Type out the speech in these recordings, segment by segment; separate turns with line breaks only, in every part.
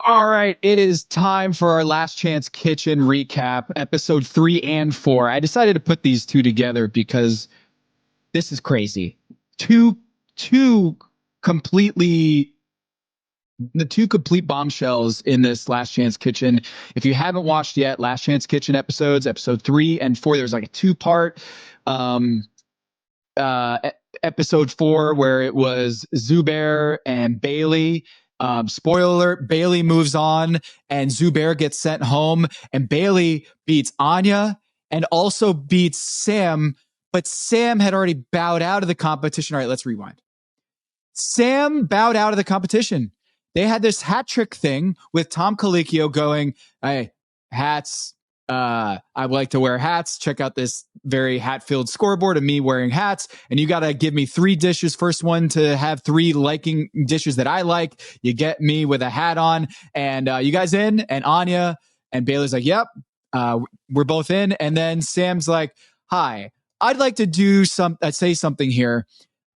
All right, it is time for our Last Chance Kitchen recap, episode 3 and 4. I decided to put these two together because this is crazy. Two, two completely, the two complete bombshells in this Last Chance Kitchen. If you haven't watched yet, Last Chance Kitchen episodes, episode 3 and 4, there's like a two-part. Um, Episode 4 where it was Zubair and Bailey. Spoiler alert, Bailey moves on and Zubair gets sent home, and Bailey beats Anya and also beats Sam, but Sam had already bowed out of the competition. All right, let's rewind. Sam bowed out of the competition. They had this hat trick thing with Tom Colicchio going, hey, hats, I would like to wear hats. Check out this very hat-filled scoreboard of me wearing hats. And you got to give me 3 dishes. First one to have 3 liking dishes that I like. You get me with a hat on. And you guys in? And Anya and Bailey's like, yep, we're both in. And then Sam's like, hi, I'd like to say something here.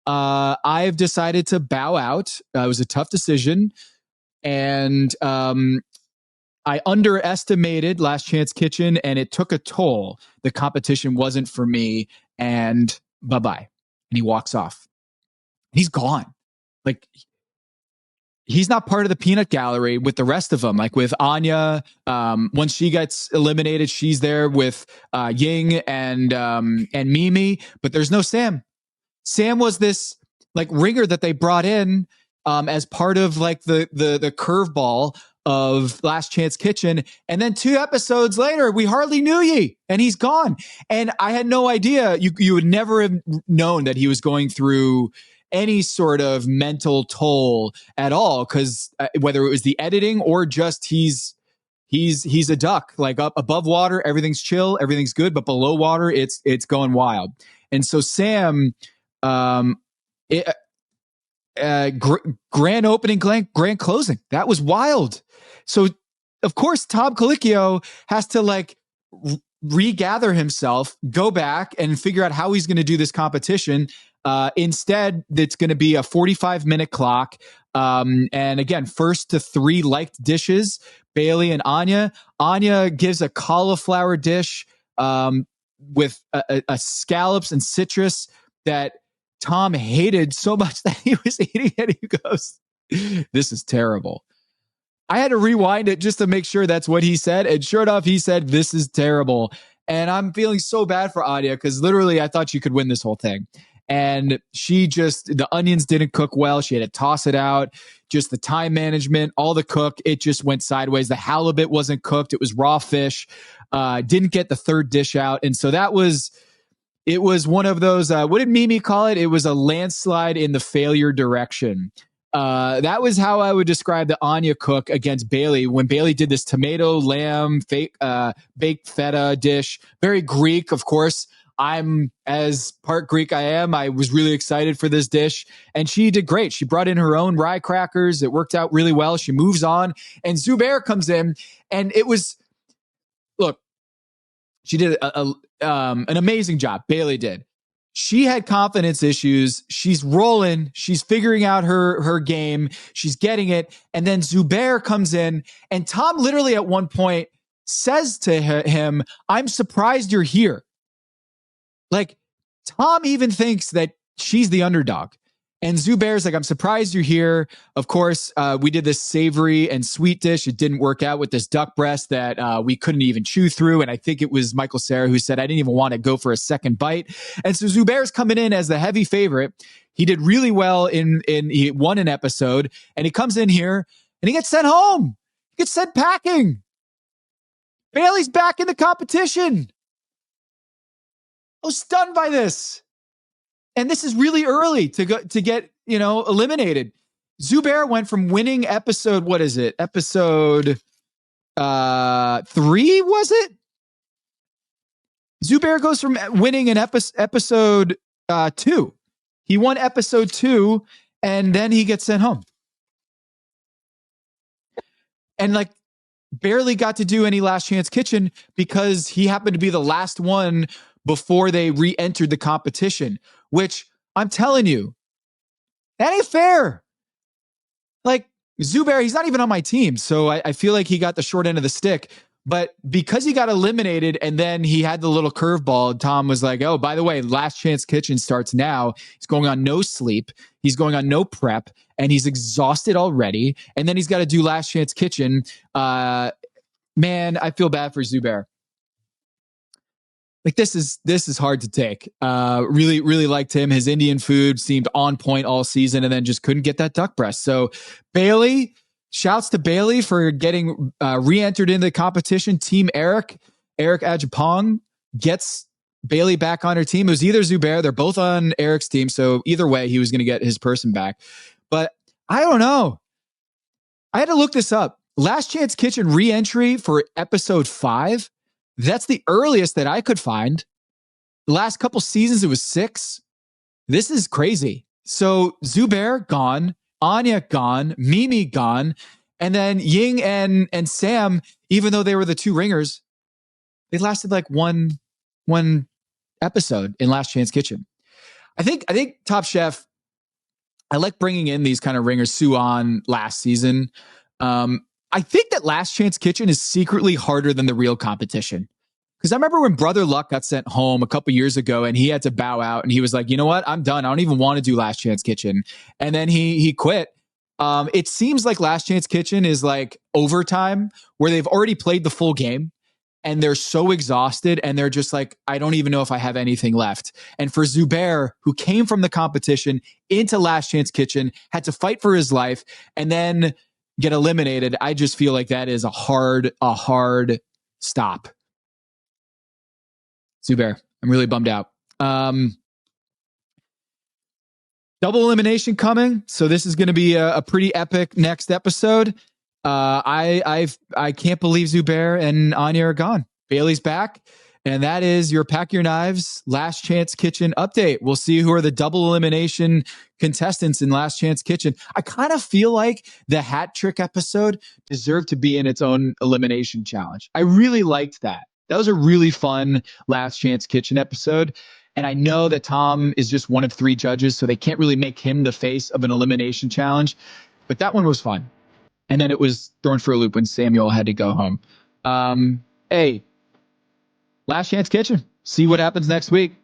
I've decided to bow out. It was a tough decision. And I underestimated Last Chance Kitchen, and it took a toll. The competition wasn't for me, and bye-bye. And he walks off. He's gone. Like, he's not part of the peanut gallery with the rest of them. Like with Anya, once she gets eliminated, she's there with Ying and Mimi, but there's no Sam. Sam was this like ringer that they brought in as part of like the curveball of Last Chance Kitchen. And then 2 episodes later, we hardly knew ye, and he's gone. And I had no idea. You would never have known that he was going through any sort of mental toll at all, because whether it was the editing or just he's a duck. Like up above water, everything's chill, everything's good, but below water, it's going wild. And so Sam, grand opening, grand closing, that was wild. So of course Tom Colicchio has to like regather himself, go back and figure out how he's going to do this competition. Instead, it's going to be a 45-minute clock. And again, first to 3 liked dishes, Bailey and Anya. Anya gives a cauliflower dish with a scallops and citrus that Tom hated so much that he was eating it. He goes, this is terrible. I had to rewind it just to make sure that's what he said. And sure enough, he said, this is terrible. And I'm feeling so bad for Anya because literally I thought she could win this whole thing. And the onions didn't cook well. She had to toss it out. Just the time management, all the cook, it just went sideways. The halibut wasn't cooked. It was raw fish. Didn't get the 3rd dish out. And so it was one of those, what did Mimi call it? It was a landslide in the failure direction. That was how I would describe the Anya cook against Bailey when Bailey did this tomato, lamb, baked feta dish. Very Greek, of course. I'm as part Greek I was really excited for this dish, and she did great. She brought in her own rye crackers. It worked out really well. She moves on, and Zubair comes in, and she did an amazing job. Bailey did. She had confidence issues. She's rolling. She's figuring out her game. She's getting it. And then Zubair comes in, and Tom literally at one point says to him, I'm surprised you're here. Like, Tom even thinks that she's the underdog. And Zubair's like, I'm surprised you're here. Of course, we did this savory and sweet dish. It didn't work out with this duck breast that we couldn't even chew through. And I think it was Michael Cera who said, I didn't even want to go for a second bite. And so Zubair's coming in as the heavy favorite. He did really well he won an episode. And he comes in here and he gets sent home. He gets sent packing. Bailey's back in the competition. I was stunned by this. And this is really early to get, eliminated. Zubair went from winning episode, what is it? Episode 3, was it? Zubair goes from winning an episode 2. He won episode 2, and then he gets sent home. And like barely got to do any Last Chance Kitchen because he happened to be the last one before they re-entered the competition, which I'm telling you, that ain't fair. Like, Zubair, he's not even on my team. So I feel like he got the short end of the stick. But because he got eliminated and then he had the little curveball, Tom was like, oh, by the way, Last Chance Kitchen starts now. He's going on no sleep. He's going on no prep and he's exhausted already. And then he's got to do Last Chance Kitchen. Man, I feel bad for Zubair. Like this is hard to take. Really liked him. His Indian food seemed on point all season and then just couldn't get that duck breast. So Bailey, shouts to Bailey for getting re-entered into the competition. Team Eric Ajapong gets Bailey back on her team. It was either Zubair. They're both on Eric's team. So either way, he was going to get his person back. But I don't know. I had to look this up. Last Chance Kitchen re-entry for episode 5. That's the earliest that I could find. The last couple seasons, it was 6. This is crazy. So Zubair gone, Anya gone, Mimi gone, and then Ying and Sam, even though they were the 2 ringers, they lasted like one episode in Last Chance Kitchen. I think Top Chef, I like bringing in these kind of ringers. Suan last season. I think that Last Chance Kitchen is secretly harder than the real competition. Because I remember when Brother Luck got sent home a couple years ago and he had to bow out and he was like, you know what? I'm done. I don't even want to do Last Chance Kitchen. And then he quit. It seems like Last Chance Kitchen is like overtime where they've already played the full game and they're so exhausted and they're just like, I don't even know if I have anything left. And for Zubair, who came from the competition into Last Chance Kitchen, had to fight for his life and then get eliminated, I just feel like that is a hard stop. Zubair, I'm really bummed out. Double elimination coming, so this is going to be a pretty epic next episode. I can't believe Zubair and Anya are gone. Bailey's back, and that is your Pack Your Knives Last Chance Kitchen update. We'll see who are the double elimination contestants in Last Chance Kitchen. I kind of feel like the hat trick episode deserved to be in its own elimination challenge. I really liked that. That was a really fun Last Chance Kitchen episode. And I know that Tom is just one of 3 judges, so they can't really make him the face of an elimination challenge. But that one was fun. And then it was thrown for a loop when Samuel had to go home. Hey, Last Chance Kitchen. See what happens next week.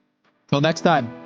Till next time.